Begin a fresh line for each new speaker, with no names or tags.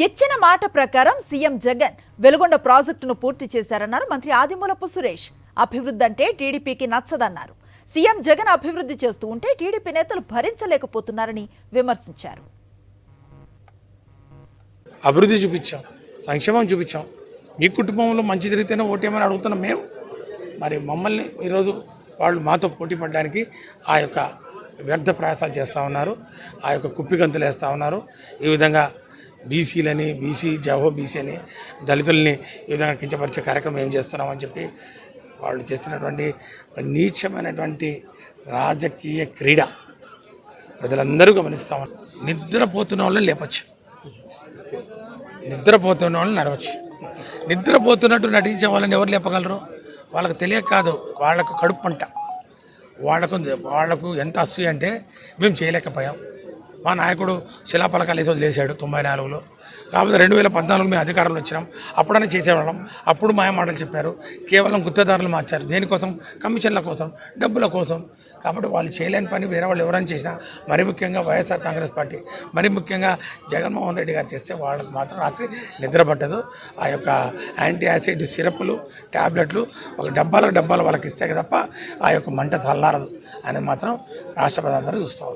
ఇచ్చిన మాట ప్రకారం సీఎం జగన్ వెలుగొండ ప్రాజెక్టును పూర్తి చేశారన్నారు మంత్రి ఆదిమూలపు సురేష్. అభివృద్ధి అంటే టీడీపీకి నచ్చదన్నారు. సీఎం జగన్ అభివృద్ధి చేస్తూ ఉంటే టీడీపీ నేతలు భరించలేకపోతున్నారని విమర్శించారు.
అభివృద్ధి చూపించాం, సంక్షేమం చూపించాం. మీ కుటుంబంలో మంచి జరిగితేనే ఓటేమని అడుగుతున్నాం మేము. మరి మమ్మల్ని ఈరోజు వాళ్ళు మాతో పోటీ పడడానికి ఆ యొక్క వ్యర్థ ప్రయాసాలు చేస్తూ ఉన్నారు, ఆ యొక్క కుప్పిగంతులు వేస్తూ ఉన్నారు. ఈ విధంగా బీసీలని జవో బీసీ అని దళితుల్ని ఈ విధంగా కించపరిచే కార్యక్రమం ఏం చేస్తున్నామని చెప్పి వాళ్ళు చేసినటువంటి నీచమైనటువంటి రాజకీయ క్రీడ ప్రజలందరూ గమనిస్తామని. నిద్రపోతున్న వాళ్ళని లేపచ్చు, నిద్రపోతున్న వాళ్ళని నడవచ్చు. నిద్రపోతున్నట్టు నటించే వాళ్ళని ఎవరు లేపగలరు? వాళ్ళకు తెలియక కాదు, వాళ్ళకు కడుపు పంట. వాళ్లకు ఎంత అసూయ అంటే మేము చేయలేకపోయాం. మా నాయకుడు శిలాపలకాలు వేసి వదిలేశాడు 94లో. కాకపోతే 2014 మేము అధికారంలో వచ్చినాం, అప్పుడనే చేసేవాళ్ళం. అప్పుడు మాయ మాటలు చెప్పారు, కేవలం గుత్తదారులు మార్చారు. దేనికోసం? కమిషన్ల కోసం, డబ్బుల కోసం. కాబట్టి వాళ్ళు చేయలేని పని వేరే వాళ్ళు ఎవరైనా చేసినా, మరి ముఖ్యంగా వైఎస్ఆర్ కాంగ్రెస్ పార్టీ, మరి ముఖ్యంగా జగన్మోహన్ రెడ్డి గారు చేస్తే వాళ్ళకి మాత్రం రాత్రి నిద్ర పట్టదు. ఆ యొక్క యాంటీ యాసిడ్ సిరప్లు, ట్యాబ్లెట్లు ఒక డబ్బాలకు వాళ్ళకి ఇస్తే తప్ప ఆ యొక్క మంట చల్లారదు అనేది మాత్రం రాష్ట్ర ప్రజలందరూ చూస్తూ ఉన్నారు.